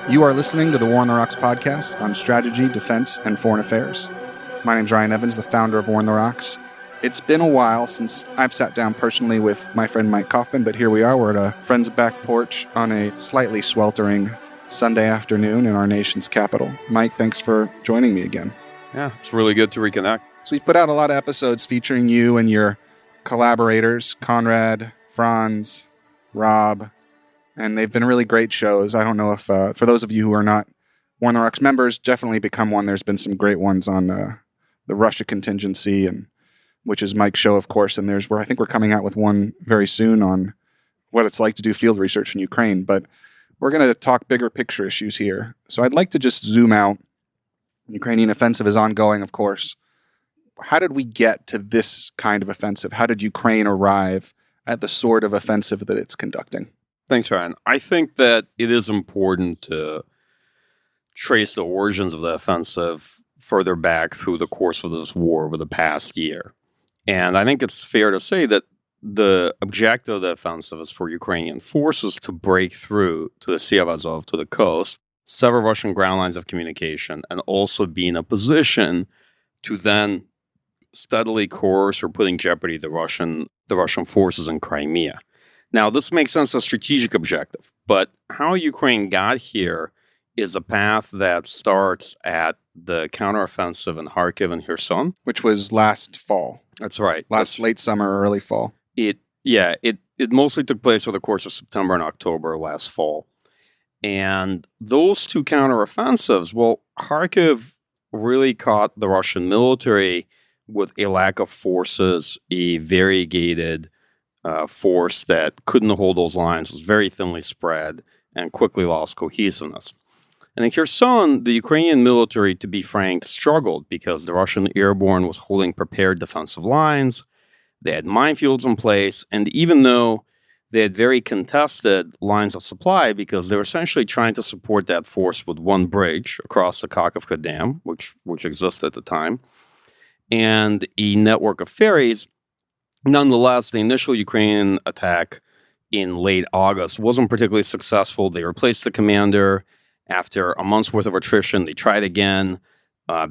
You are listening to the War on the Rocks podcast on strategy, defense, and foreign affairs. My name's Ryan Evans, the founder of War on the Rocks. It's been a while since I've sat down personally with my friend Mike Coffin, but here we are. We're at a friend's back porch on a slightly sweltering Sunday afternoon in our nation's capital. Mike, thanks for joining me again. Yeah, it's really good to reconnect. So we've put out a lot of episodes featuring you and your collaborators, Conrad, Franz, Rob, and they've been really great shows. I don't know if, for those of you who are not War on the Rocks members, definitely become one. There's been some great ones on the Russia contingency, and which is Mike's show, of course, and I think we're coming out with one very soon on what it's like to do field research in Ukraine, but we're going to talk bigger picture issues here. So I'd like to just zoom out. The Ukrainian offensive is ongoing, of course. How did we get to this kind of offensive? How did Ukraine arrive at the sort of offensive that it's conducting? Thanks, Ryan. I think that it is important to trace the origins of the offensive further back through the course of this war over the past year. And I think it's fair to say that the objective of the offensive is for Ukrainian forces to break through to the Sea of Azov, to the coast, sever Russian ground lines of communication, and also be in a position to then steadily coerce or put in jeopardy the Russian forces in Crimea. Now, this makes sense as a strategic objective, but how Ukraine got here is a path that starts at the counteroffensive in Kharkiv and Kherson. Which was last fall. That's right. Late summer, early fall. It mostly took place over the course of September and October last fall. And those two counteroffensives, well, Kharkiv really caught the Russian military with a lack of forces, a variegated force that couldn't hold those lines, was very thinly spread, and quickly lost cohesiveness. And in Kherson, the Ukrainian military, to be frank, struggled because the Russian airborne was holding prepared defensive lines, they had minefields in place, and even though they had very contested lines of supply because they were essentially trying to support that force with one bridge across the Kakhovka Dam, which existed at the time, and a network of ferries. Nonetheless, the initial Ukrainian attack in late August wasn't particularly successful. They replaced the commander after a month's worth of attrition. They tried again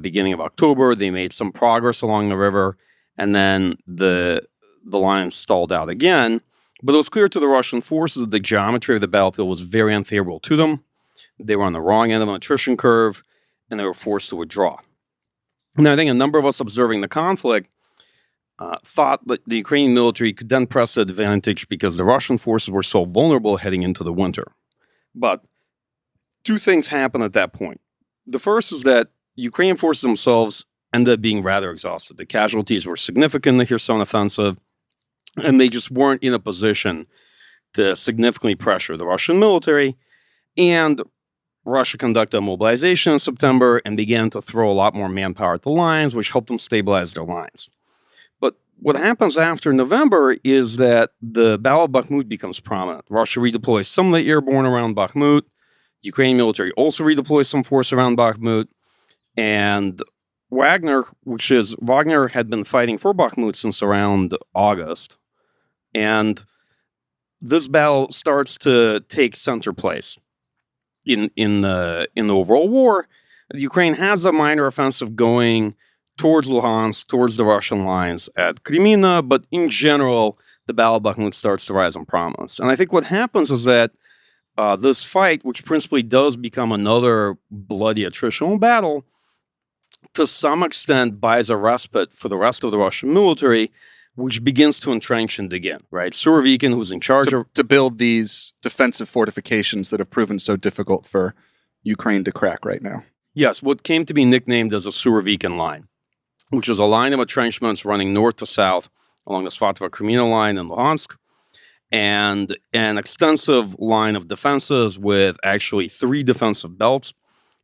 beginning of October. They made some progress along the river, and then the line stalled out again. But it was clear to the Russian forces that the geometry of the battlefield was very unfavorable to them. They were on the wrong end of an attrition curve, and they were forced to withdraw. Now, I think a number of us observing the conflict thought that the Ukrainian military could then press the advantage because the Russian forces were so vulnerable heading into the winter. But two things happened at that point. The first is that Ukrainian forces themselves ended up being rather exhausted. The casualties were significant in the Kherson offensive, and they just weren't in a position to significantly pressure the Russian military. And Russia conducted a mobilization in September and began to throw a lot more manpower at the lines, which helped them stabilize their lines. But what happens after November is that the Battle of Bakhmut becomes prominent. Russia redeploys some of the airborne around Bakhmut. Ukrainian military also redeploys some force around Bakhmut. And Wagner had been fighting for Bakhmut since around August. And this battle starts to take center place in the overall war. Ukraine has a minor offensive going towards Luhansk, towards the Russian lines at Kreminna, but in general, the Battle of Bakhmut starts to rise in prominence. And I think what happens is that this fight, which principally does become another bloody attritional battle, to some extent buys a respite for the rest of the Russian military, which begins to entrench and dig in, right? Surovikin, who's in charge to build these defensive fortifications that have proven so difficult for Ukraine to crack right now. Yes, what came to be nicknamed as a Surovikin line, which is a line of entrenchments running north to south along the Svatova-Kreminna line in Luhansk, and an extensive line of defenses with actually 3 defensive belts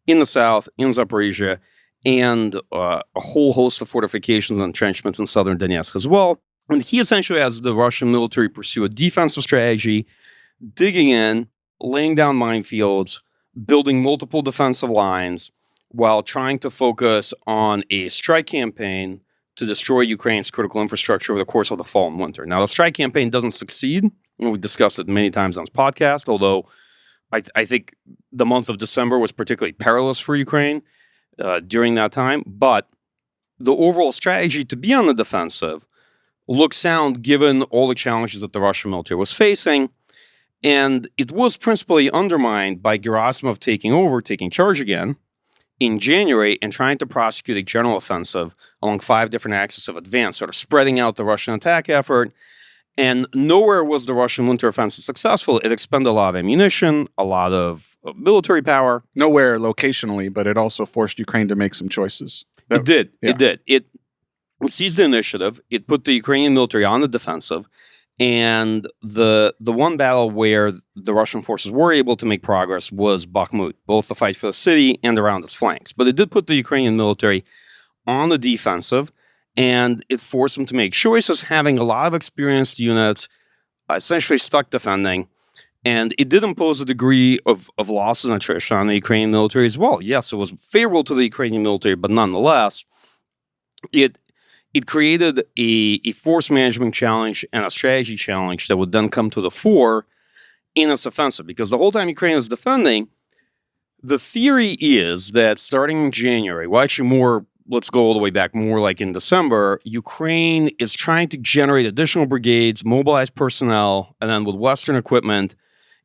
in the south, in Zaporizhia, and a whole host of fortifications and entrenchments in southern Donetsk as well. And he essentially has the Russian military pursue a defensive strategy, digging in, laying down minefields, building multiple defensive lines, while trying to focus on a strike campaign to destroy Ukraine's critical infrastructure over the course of the fall and winter. Now, the strike campaign doesn't succeed. We've discussed it many times on this podcast, although I think the month of December was particularly perilous for Ukraine during that time. But the overall strategy to be on the defensive looked sound given all the challenges that the Russian military was facing. And it was principally undermined by Gerasimov taking charge again in January and trying to prosecute a general offensive along 5 different axes of advance, sort of spreading out the Russian attack effort. And nowhere was the Russian winter offensive successful. It expended a lot of ammunition, a lot of military power. Nowhere locationally, but it also forced Ukraine to make some choices. It did. It seized the initiative. It put the Ukrainian military on the defensive. And the one battle where the Russian forces were able to make progress was Bakhmut, both the fight for the city and around its flanks. But it did put the Ukrainian military on the defensive, and it forced them to make choices, having a lot of experienced units essentially stuck defending. And it did impose a degree of losses and attrition on the Ukrainian military as well. Yes, it was favorable to the Ukrainian military, but nonetheless, it created a force management challenge and a strategy challenge that would then come to the fore in its offensive. Because the whole time Ukraine is defending, the theory is that starting in January, well, actually more, let's go all the way back, more like in December, Ukraine is trying to generate additional brigades, mobilize personnel, and then with Western equipment,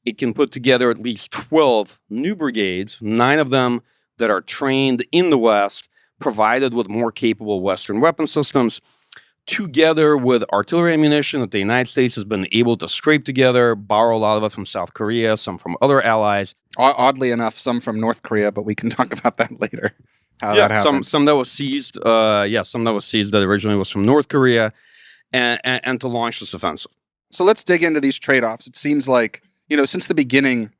it can put together at least 12 new brigades, 9 of them that are trained in the West, provided with more capable Western weapon systems, together with artillery ammunition that the United States has been able to scrape together, borrow a lot of it from South Korea, some from other allies. Oddly enough, some from North Korea, but we can talk about that later. How that happened. Some that was seized. Some that was seized that originally was from North Korea, and to launch this offensive. So let's dig into these trade-offs. It seems like, since the beginning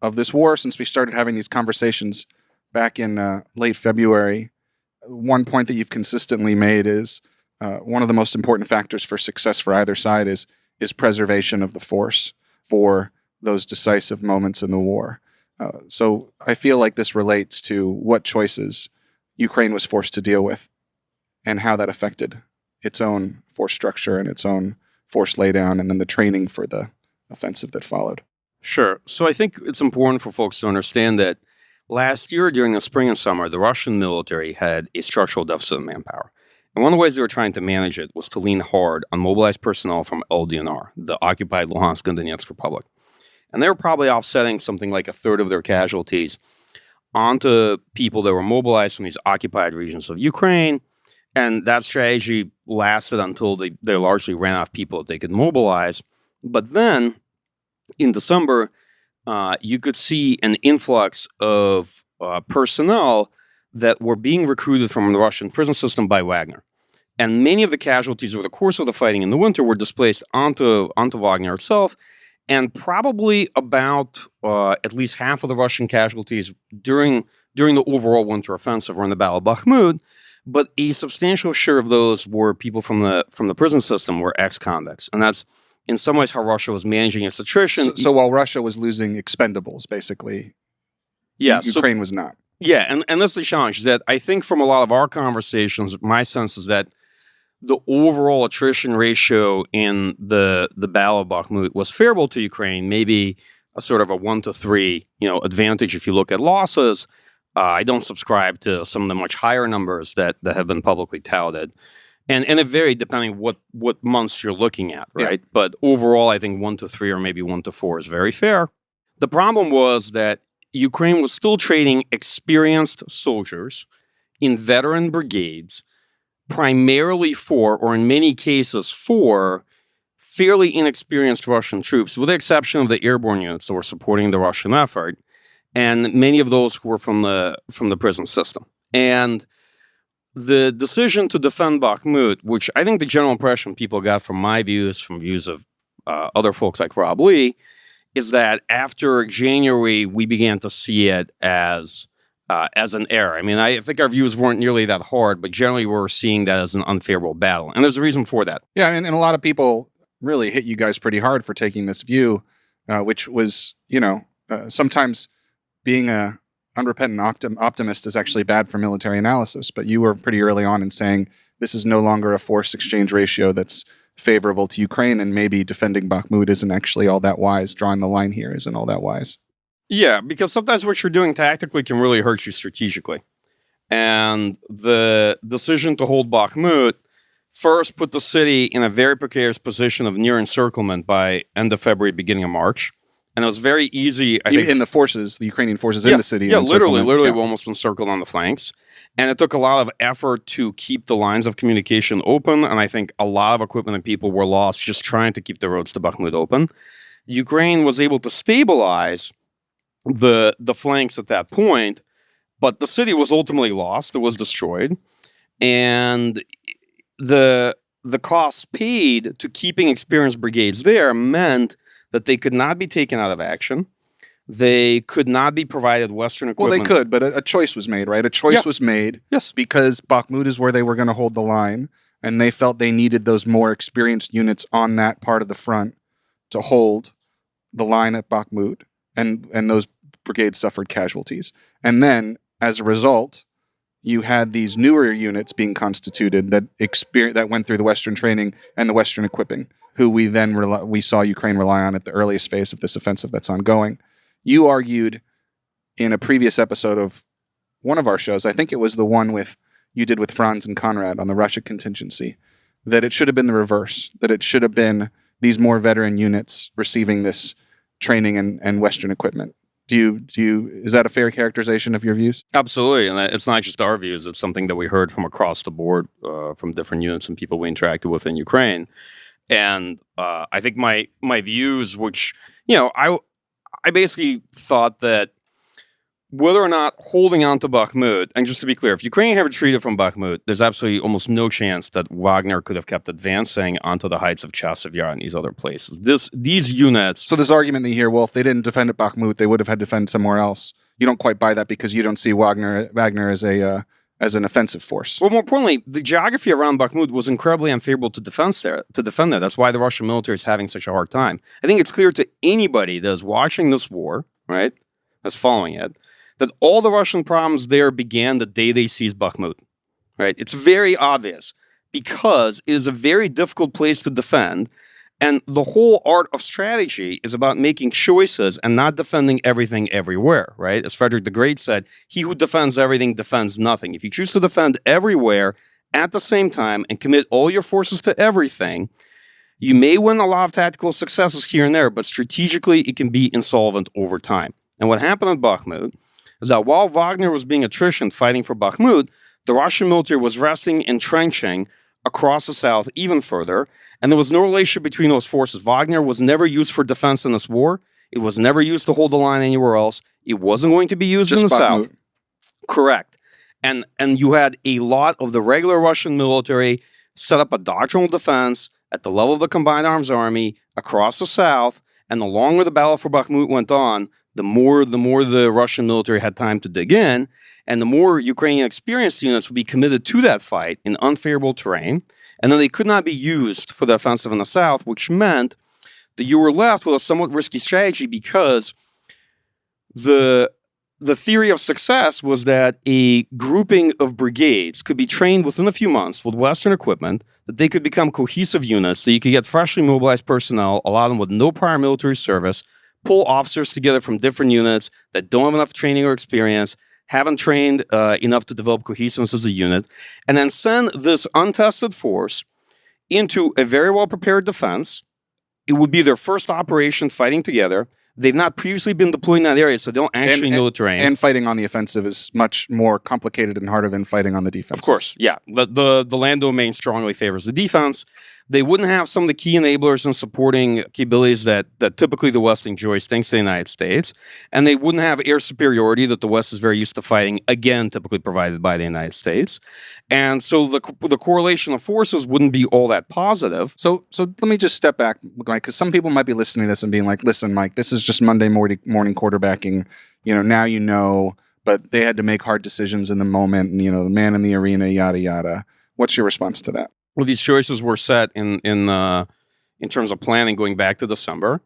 of this war, since we started having these conversations back in late February, one point that you've consistently made is one of the most important factors for success for either side is preservation of the force for those decisive moments in the war. So I feel like this relates to what choices Ukraine was forced to deal with and how that affected its own force structure and its own force laydown and then the training for the offensive that followed. Sure. So I think it's important for folks to understand that last year, during the spring and summer, the Russian military had a structural deficit of manpower. And one of the ways they were trying to manage it was to lean hard on mobilized personnel from LDNR, the occupied Luhansk and Donetsk Republic. And they were probably offsetting something like a third of their casualties onto people that were mobilized from these occupied regions of Ukraine. And that strategy lasted until they largely ran out of people that they could mobilize. But then, in December, you could see an influx of personnel that were being recruited from the Russian prison system by Wagner. And many of the casualties over the course of the fighting in the winter were displaced onto Wagner itself. And probably about at least half of the Russian casualties during the overall winter offensive were in the Battle of Bakhmut. But a substantial share of those were people from the prison system, were ex-convicts. And that's in some ways how Russia was managing its attrition. So while Russia was losing expendables, basically, Ukraine was not. Yeah, and that's the challenge, that I think from a lot of our conversations, my sense is that the overall attrition ratio in the Battle of Bakhmut was favorable to Ukraine, maybe a sort of a 1-3, advantage if you look at losses. I don't subscribe to some of the much higher numbers that have been publicly touted. And it varied depending what months you're looking at, right? Yeah. But overall, I think 1-3 or maybe 1-4 is very fair. The problem was that Ukraine was still trading experienced soldiers in veteran brigades, primarily for, or in many cases for, fairly inexperienced Russian troops, with the exception of the airborne units that were supporting the Russian effort, and many of those who were from the prison system. And the decision to defend Bakhmut, which I think the general impression people got from my views, from views of other folks like Rob Lee, is that after January, we began to see it as an error. I mean, I think our views weren't nearly that hard, but generally we're seeing that as an unfavorable battle. And there's a reason for that. Yeah, and a lot of people really hit you guys pretty hard for taking this view, which was, sometimes being a unrepentant optimist is actually bad for military analysis. But you were pretty early on in saying this is no longer a force exchange ratio that's favorable to Ukraine, and maybe defending Bakhmut isn't actually all that wise. Drawing the line here isn't all that wise. Yeah, because sometimes what you're doing tactically can really hurt you strategically. And the decision to hold Bakhmut first put the city in a very precarious position of near encirclement by end of February, beginning of March. And it was very easy, I think. In the Ukrainian forces in the city. Yeah, literally, we're almost encircled on the flanks. And it took a lot of effort to keep the lines of communication open. And I think a lot of equipment and people were lost just trying to keep the roads to Bakhmut open. Ukraine was able to stabilize the flanks at that point, but the city was ultimately lost. It was destroyed. And the costs paid to keeping experienced brigades there meant that they could not be taken out of action. They could not be provided Western equipment. Well, they could, but a choice was made, right? A choice was made because Bakhmut is where they were going to hold the line, and they felt they needed those more experienced units on that part of the front to hold the line at Bakhmut, and those brigades suffered casualties. And then, as a result, you had these newer units being constituted that went through the Western training and the Western equipping, who we saw Ukraine rely on at the earliest phase of this offensive that's ongoing. You argued in a previous episode of one of our shows, I think it was the one you did with Franz and Conrad on the Russia contingency, that it should have been the reverse, that it should have been these more veteran units receiving this training and Western equipment. Is that a fair characterization of your views? Absolutely. And it's not just our views. It's something that we heard from across the board from different units and people we interacted with in Ukraine. And I think my views, which, I basically thought that whether or not holding on to Bakhmut, and just to be clear, if Ukraine had retreated from Bakhmut, there's absolutely almost no chance that Wagner could have kept advancing onto the heights of Chasiv Yar and these other places. These units... So this argument that you hear, well, if they didn't defend at Bakhmut, they would have had to defend somewhere else. You don't quite buy that because you don't see Wagner as an offensive force. Well, more importantly, the geography around Bakhmut was incredibly unfavorable to defend there. That's why the Russian military is having such a hard time. I think it's clear to anybody that is watching this war, right, that's following it, that all the Russian problems there began the day they seized Bakhmut, right? It's very obvious because it is a very difficult place to defend, and the whole art of strategy is about making choices and not defending everything everywhere, right? As Frederick the Great said, he who defends everything defends nothing. If you choose to defend everywhere at the same time and commit all your forces to everything, you may win a lot of tactical successes here and there, but strategically it can be insolvent over time. And what happened at Bakhmut is that while Wagner was being attrition fighting for Bakhmut, the Russian military was resting and entrenching across the south even further, and there was no relationship between those forces. Wagner was never used for defense in this war. It was never used to hold the line anywhere else. It wasn't going to be used in the south. Correct. And you had a lot of the regular Russian military set up a doctrinal defense at the level of the combined arms army across the south, and the longer the battle for Bakhmut went on, the more the Russian military had time to dig in, and the more Ukrainian experienced units would be committed to that fight in unfavorable terrain, and then they could not be used for the offensive in the south, which meant that you were left with a somewhat risky strategy because the theory of success was that a grouping of brigades could be trained within a few months with Western equipment, that they could become cohesive units, that you could get freshly mobilized personnel, a lot of them with no prior military service, pull officers together from different units that don't have enough training or experience, haven't trained enough to develop cohesiveness as a unit, and then send this untested force into a very well-prepared defense. It would be their first operation fighting together. They've not previously been deployed in that area, so they don't actually know the terrain. And fighting on the offensive is much more complicated and harder than fighting on the defense. Of course, yeah. The land domain strongly favors the defense. They wouldn't have some of the key enablers and supporting capabilities that typically the West enjoys thanks to the United States. And they wouldn't have air superiority that the West is very used to fighting, again, typically provided by the United States. And so the correlation of forces wouldn't be all that positive. So let me just step back, Mike, because some people might be listening to this and being like, listen, Mike, this is just Monday morning quarterbacking. Now you know, but they had to make hard decisions in the moment, and, the man in the arena, yada, yada. What's your response to that? Well, these choices were set in terms of planning going back to December,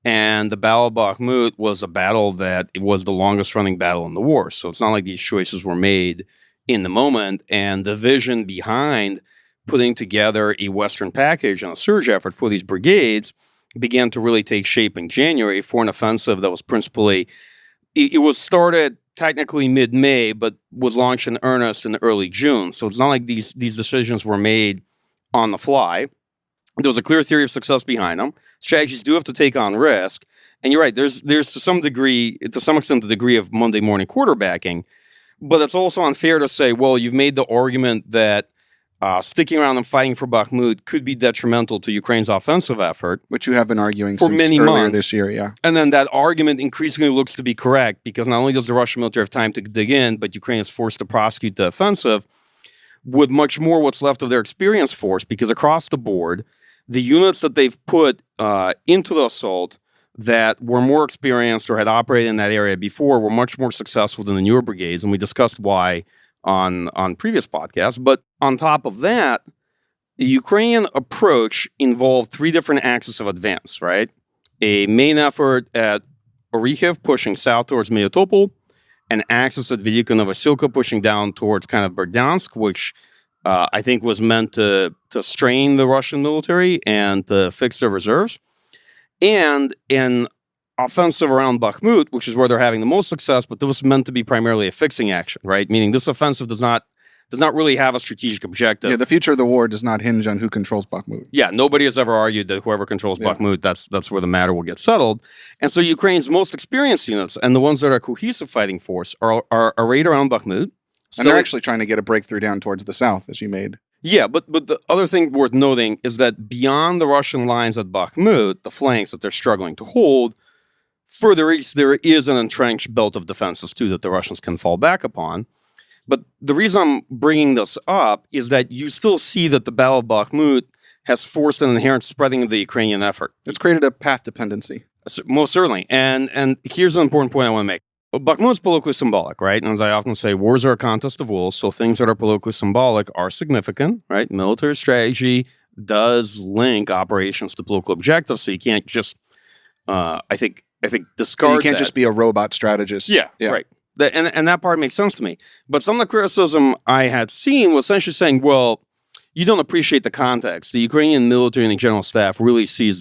and the Battle of Bakhmut was a battle that it was the longest running battle in the war. So it's not like these choices were made in the moment, and the vision behind putting together a Western package and a surge effort for these brigades began to really take shape in January for an offensive that was principally it was started technically mid-May, but was launched in earnest in early June. So it's not like these decisions were made on the fly. There was a clear theory of success behind them. Strategies do have to take on risk. And you're right, there's to some extent, the degree of Monday morning quarterbacking. But it's also unfair to say, well, you've made the argument that sticking around and fighting for Bakhmut could be detrimental to Ukraine's offensive effort. Which you have been arguing for since many earlier months this year, yeah. And then that argument increasingly looks to be correct because not only does the Russian military have time to dig in, but Ukraine is forced to prosecute the offensive with much more what's left of their experienced force, because across the board, the units that they've put into the assault that were more experienced or had operated in that area before were much more successful than the newer brigades, and we discussed why on previous podcasts. But on top of that, the Ukrainian approach involved three different axes of advance, right? A main effort at Orikhiv pushing south towards Melitopol, an axis at Velika Novosilka pushing down towards kind of Berdyansk, which I think was meant to strain the Russian military and to fix their reserves, and an offensive around Bakhmut, which is where they're having the most success, but this was meant to be primarily a fixing action, right? Meaning this offensive does not really have a strategic objective. Yeah, the future of the war does not hinge on who controls Bakhmut. Yeah, nobody has ever argued that whoever controls Bakhmut, that's where the matter will get settled. And so Ukraine's most experienced units and the ones that are a cohesive fighting force are arrayed around Bakhmut. And they're actually trying to get a breakthrough down towards the south, as you made. Yeah, but the other thing worth noting is that beyond the Russian lines at Bakhmut, the flanks that they're struggling to hold, further east, there is an entrenched belt of defenses, too, that the Russians can fall back upon. But the reason I'm bringing this up is that you still see that the Battle of Bakhmut has forced an inherent spreading of the Ukrainian effort. It's created a path dependency. Most certainly. And here's an important point I want to make. Bakhmut is politically symbolic, right? And as I often say, wars are a contest of wills, so things that are politically symbolic are significant, right? Military strategy does link operations to political objectives, so you can't just, I think, discard You can't that. just be a robot strategist. Yeah. Right. And that part makes sense to me. But some of the criticism I had seen was essentially saying, well, you don't appreciate the context. The Ukrainian military and the general staff really sees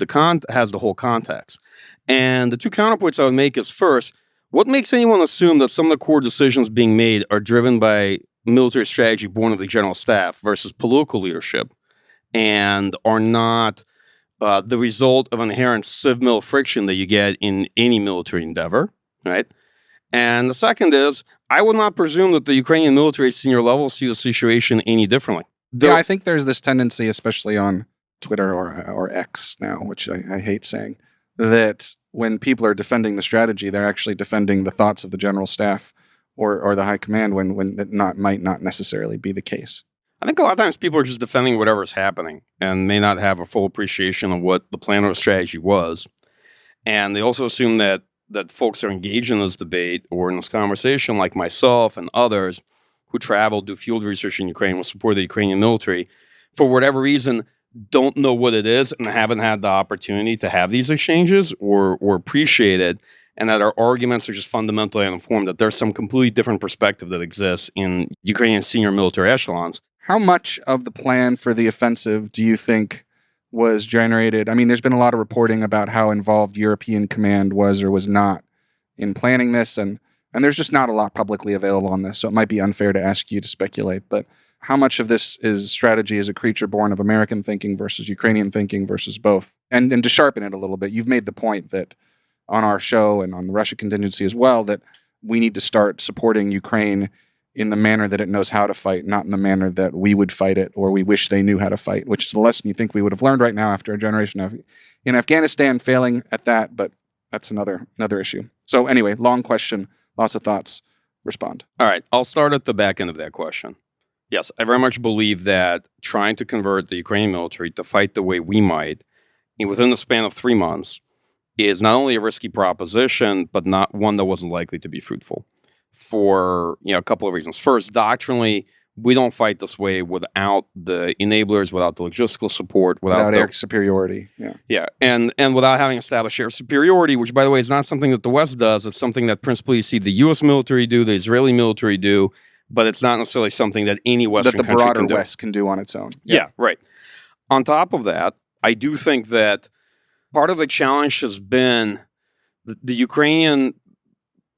has the whole context. And the two counterpoints I would make is, first, what makes anyone assume that some of the core decisions being made are driven by military strategy born of the general staff versus political leadership and are not the result of inherent civ-mil friction that you get in any military endeavor, right? And the second is, I would not presume that the Ukrainian military at senior level see the situation any differently. Yeah, I think there's this tendency, especially on Twitter or X now, which I hate saying, that when people are defending the strategy, they're actually defending the thoughts of the general staff or the high command when that might not necessarily be the case. I think a lot of times people are just defending whatever's happening and may not have a full appreciation of what the plan or strategy was. And they also assume that folks are engaged in this debate or in this conversation, like myself and others who travel, do field research in Ukraine, will support the Ukrainian military, for whatever reason, don't know what it is and haven't had the opportunity to have these exchanges or appreciate it, and that our arguments are just fundamentally uninformed, that there's some completely different perspective that exists in Ukrainian senior military echelons. How much of the plan for the offensive do you think was generated? I mean, there's been a lot of reporting about how involved European command was or was not in planning this, and there's just not a lot publicly available on this, so it might be unfair to ask you to speculate, but how much of this is strategy as a creature born of American thinking versus Ukrainian thinking versus both? And to sharpen it a little bit, you've made the point that on our show and on the Russia contingency as well, that we need to start supporting Ukraine in the manner that it knows how to fight, not in the manner that we would fight it or we wish they knew how to fight, which is a lesson you think we would have learned right now after a generation of in Afghanistan failing at that, but that's another issue. So anyway, long question, lots of thoughts. Respond. All right, I'll start at the back end of that question. Yes, I very much believe that trying to convert the Ukrainian military to fight the way we might within the span of 3 months is not only a risky proposition, but not one that wasn't likely to be fruitful for a couple of reasons. First, doctrinally, we don't fight this way without the enablers, without the logistical support, without air superiority. Yeah, and without having established air superiority, which, by the way, is not something that the West does. It's something that principally you see the U.S. military do, the Israeli military do, but it's not necessarily something that any Western country can do. That the broader West can do on its own. Yeah, right. On top of that, I do think that part of the challenge has been the Ukrainian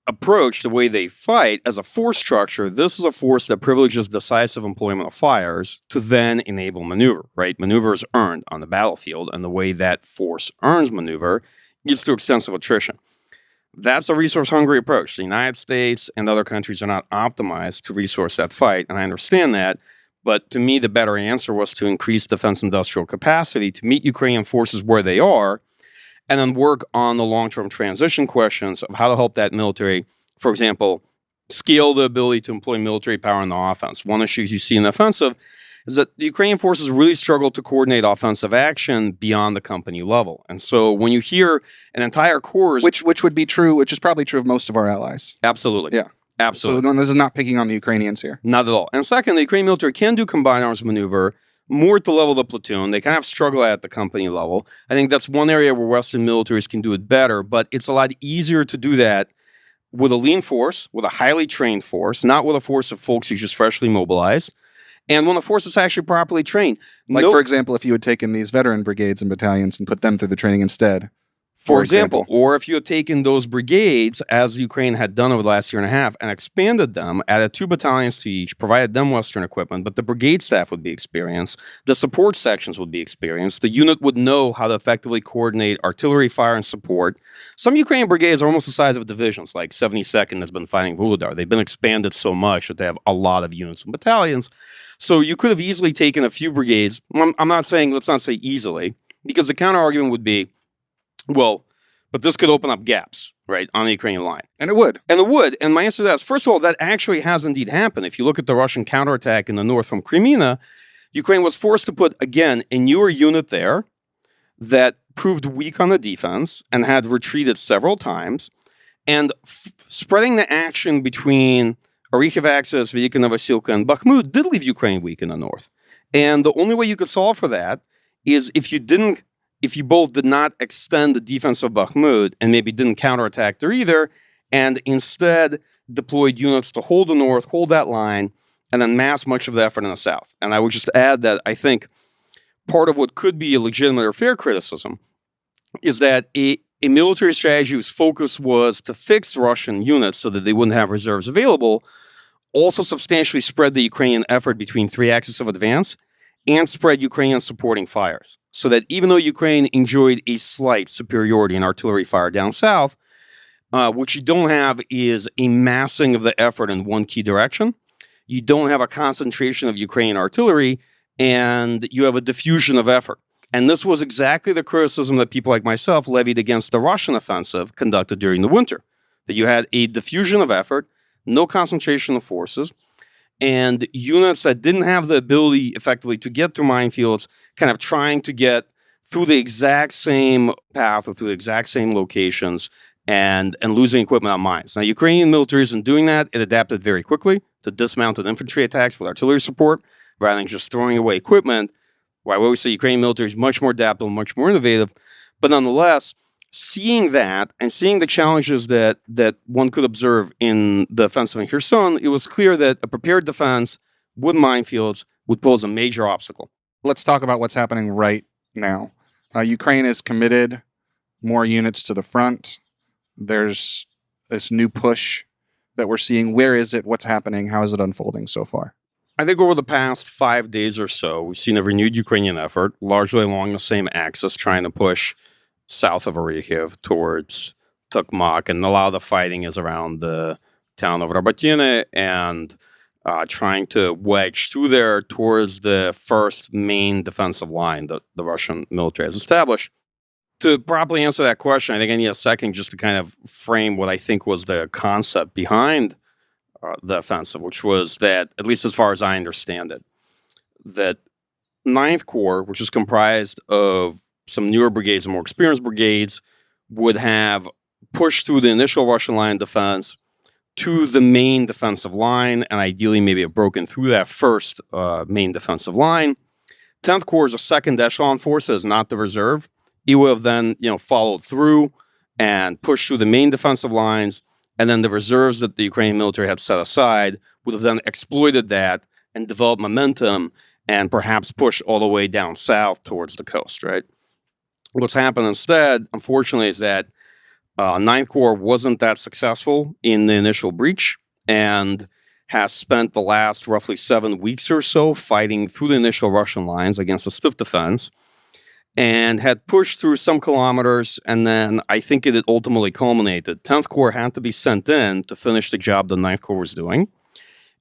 approach, the way they fight as a force structure, this is a force that privileges decisive employment of fires to then enable maneuver, right? Maneuver is earned on the battlefield, and the way that force earns maneuver is through extensive attrition. That's a resource-hungry approach. The United States and other countries are not optimized to resource that fight, and I understand that. But to me, the better answer was to increase defense industrial capacity to meet Ukrainian forces where they are, and then work on the long-term transition questions of how to help that military, for example, scale the ability to employ military power in the offense. One issue you see in the offensive is that the Ukrainian forces really struggle to coordinate offensive action beyond the company level. And so when you hear an entire corps... Which would be true, which is probably true of most of our allies. Absolutely. Yeah. Absolutely. So this is not picking on the Ukrainians here. Not at all. And second, the Ukrainian military can do combined arms maneuver more at the level of the platoon. They kind of struggle at the company level. I think that's one area where Western militaries can do it better, but it's a lot easier to do that with a lean force, with a highly trained force, not with a force of folks who just freshly mobilized, and when the force is actually properly trained. For example, if you had taken these veteran brigades and battalions and put them through the training instead. For example, or if you had taken those brigades, as Ukraine had done over the last year and a half, and expanded them, added 2 battalions to each, provided them Western equipment, but the brigade staff would be experienced, the support sections would be experienced, the unit would know how to effectively coordinate artillery fire and support. Some Ukrainian brigades are almost the size of divisions, like 72nd has been fighting Vuhledar. They've been expanded so much that they have a lot of units and battalions. So you could have easily taken a few brigades. I'm not saying, let's not say easily, because the counter argument would be, well, but this could open up gaps, right, on the Ukrainian line. And it would. And it would. And my answer to that is, first of all, that actually has indeed happened. If you look at the Russian counterattack in the north from Crimea, Ukraine was forced to put, again, a newer unit there that proved weak on the defense and had retreated several times. And spreading the action between Orikhiv Axis, Velika Novosilka, and Bakhmut did leave Ukraine weak in the north. And the only way you could solve for that is if you both did not extend the defense of Bakhmut and maybe didn't counterattack there either, and instead deployed units to hold the north, hold that line, and then mass much of the effort in the south. And I would just add that I think part of what could be a legitimate or fair criticism is that a military strategy whose focus was to fix Russian units so that they wouldn't have reserves available also substantially spread the Ukrainian effort between 3 axes of advance and spread Ukrainian supporting fires. So that even though Ukraine enjoyed a slight superiority in artillery fire down south, what you don't have is a massing of the effort in one key direction. You don't have a concentration of Ukrainian artillery, and you have a diffusion of effort. And this was exactly the criticism that people like myself levied against the Russian offensive conducted during the winter. That you had a diffusion of effort, no concentration of forces, and units that didn't have the ability effectively to get through minefields, kind of trying to get through the exact same path or through the exact same locations and losing equipment on mines. Now, Ukrainian military isn't doing that. It adapted very quickly to dismounted infantry attacks with artillery support rather than just throwing away equipment. Why we always say Ukrainian military is much more adaptable, much more innovative. But nonetheless, seeing that and seeing the challenges that one could observe in the offensive in Kherson, it was clear that a prepared defense with minefields would pose a major obstacle. Let's talk about what's happening right now. Ukraine has committed more units to the front. There's this new push that we're seeing. Where is it? What's happening? How is it unfolding so far? I think over the past 5 days or so, we've seen a renewed Ukrainian effort, largely along the same axis, trying to push south of Orikhiv towards Tokmak, and a lot of the fighting is around the town of Robotyne and trying to wedge through there towards the first main defensive line that the Russian military has established. To properly answer that question, I think I need a second just to kind of frame what I think was the concept behind the offensive, which was that, at least as far as I understand it, that 9th Corps, which is comprised of some newer brigades and more experienced brigades, would have pushed through the initial Russian line defense to the main defensive line, and ideally maybe have broken through that first main defensive line. 10th Corps is a second echelon force that is not the reserve. It would have then, followed through and pushed through the main defensive lines, and then the reserves that the Ukrainian military had set aside would have then exploited that and developed momentum and perhaps pushed all the way down south towards the coast, right? What's happened instead, unfortunately, is that Ninth Corps wasn't that successful in the initial breach and has spent the last roughly 7 weeks or so fighting through the initial Russian lines against a stiff defense, and had pushed through some kilometers, and then I think it had ultimately culminated. 10th Corps had to be sent in to finish the job the 9th Corps was doing,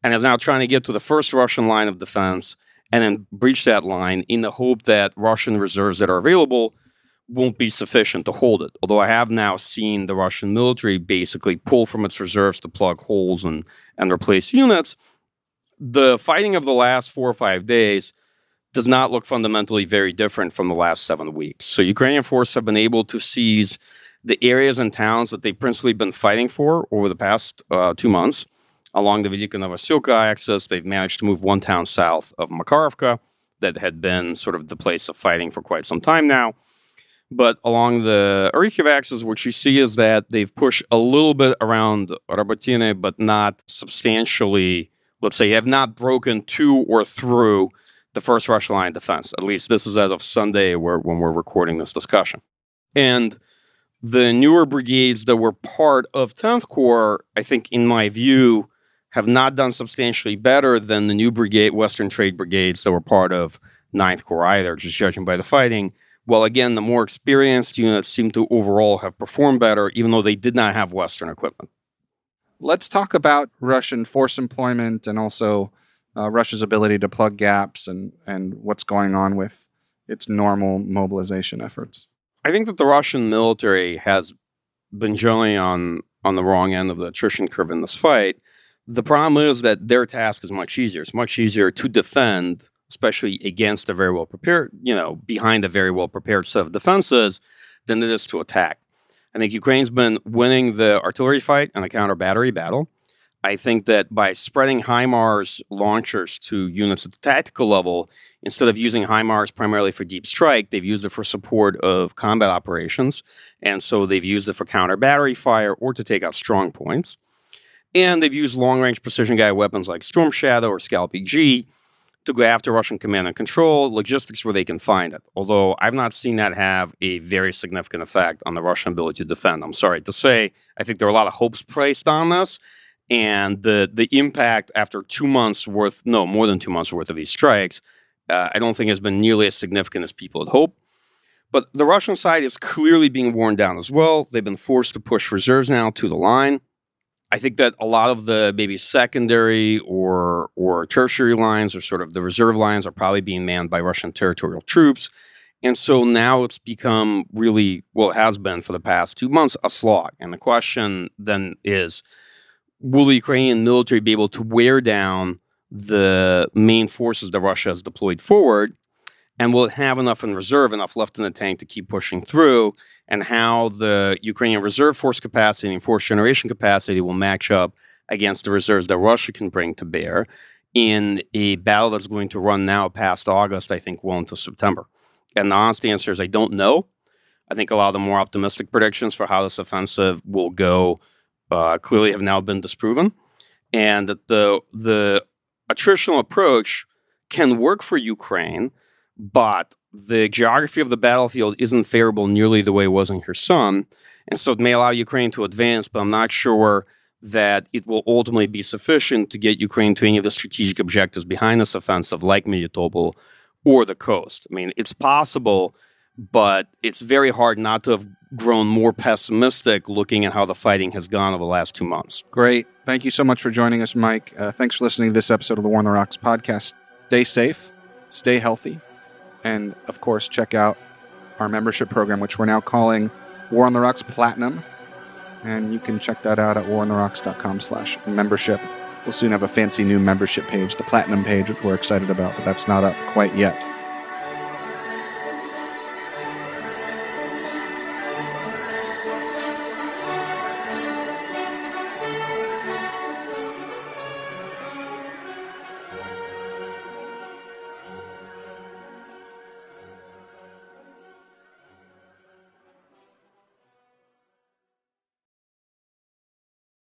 and is now trying to get to the first Russian line of defense and then breach that line in the hope that Russian reserves that are available won't be sufficient to hold it. Although I have now seen the Russian military basically pull from its reserves to plug holes and replace units, the fighting of the last 4 or 5 days does not look fundamentally very different from the last 7 weeks. So Ukrainian forces have been able to seize the areas and towns that they've principally been fighting for over the past 2 months. Along the Velika-Novosilka axis, they've managed to move one town south of Makarovka that had been sort of the place of fighting for quite some time now. But along the Orikhiv axis, what you see is that they've pushed a little bit around Rabotine, but not substantially, let's say, have not broken to or through the first Russian line of defense. At least this is as of Sunday when we're recording this discussion. And the newer brigades that were part of 10th Corps, I think, in my view, have not done substantially better than the new brigade, Western Trade Brigades that were part of 9th Corps either, just judging by the fighting. Well, again, the more experienced units seem to overall have performed better, even though they did not have Western equipment. Let's talk about Russian force employment and also Russia's ability to plug gaps and what's going on with its normal mobilization efforts. I think that the Russian military has been generally on the wrong end of the attrition curve in this fight. The problem is that their task is much easier. It's much easier to defend, especially against a very well prepared, behind a very well prepared set of defenses, than it is to attack. I think Ukraine's been winning the artillery fight and the counter battery battle. I think that by spreading HIMARS launchers to units at the tactical level, instead of using HIMARS primarily for deep strike, they've used it for support of combat operations. And so they've used it for counter battery fire or to take out strong points. And they've used long-range precision-guided weapons like Storm Shadow or Scalp EG to go after Russian command and control, logistics where they can find it. Although I've not seen that have a very significant effect on the Russian ability to defend. I'm sorry to say, I think there are a lot of hopes placed on this, and the impact after 2 months worth, no, more than 2 months worth of these strikes, I don't think has been nearly as significant as people had hoped. But the Russian side is clearly being worn down as well. They've been forced to push reserves now to the line. I think that a lot of the maybe secondary or tertiary lines or sort of the reserve lines are probably being manned by Russian territorial troops. And so now it's become really, well, it has been for the past 2 months, a slog. And the question then is, will the Ukrainian military be able to wear down the main forces that Russia has deployed forward? And will it have enough in reserve, enough left in the tank to keep pushing through? And how the Ukrainian reserve force capacity and force generation capacity will match up against the reserves that Russia can bring to bear in a battle that's going to run now past August, I think, well into September. And the honest answer is I don't know. I think a lot of the more optimistic predictions for how this offensive will go clearly have now been disproven. And that the attritional approach can work for Ukraine, but the geography of the battlefield isn't favorable nearly the way it was in Kherson. And so it may allow Ukraine to advance, but I'm not sure that it will ultimately be sufficient to get Ukraine to any of the strategic objectives behind this offensive, like Melitopol or the coast. I mean, it's possible, but it's very hard not to have grown more pessimistic looking at how the fighting has gone over the last 2 months. Great. Thank you so much for joining us, Mike. Thanks for listening to this episode of the War on the Rocks podcast. Stay safe, stay healthy, and, of course, check out our membership program, which we're now calling War on the Rocks Platinum. And you can check that out at warontherocks.com/membership. We'll soon have a fancy new membership page, the Platinum page, which we're excited about, but that's not up quite yet.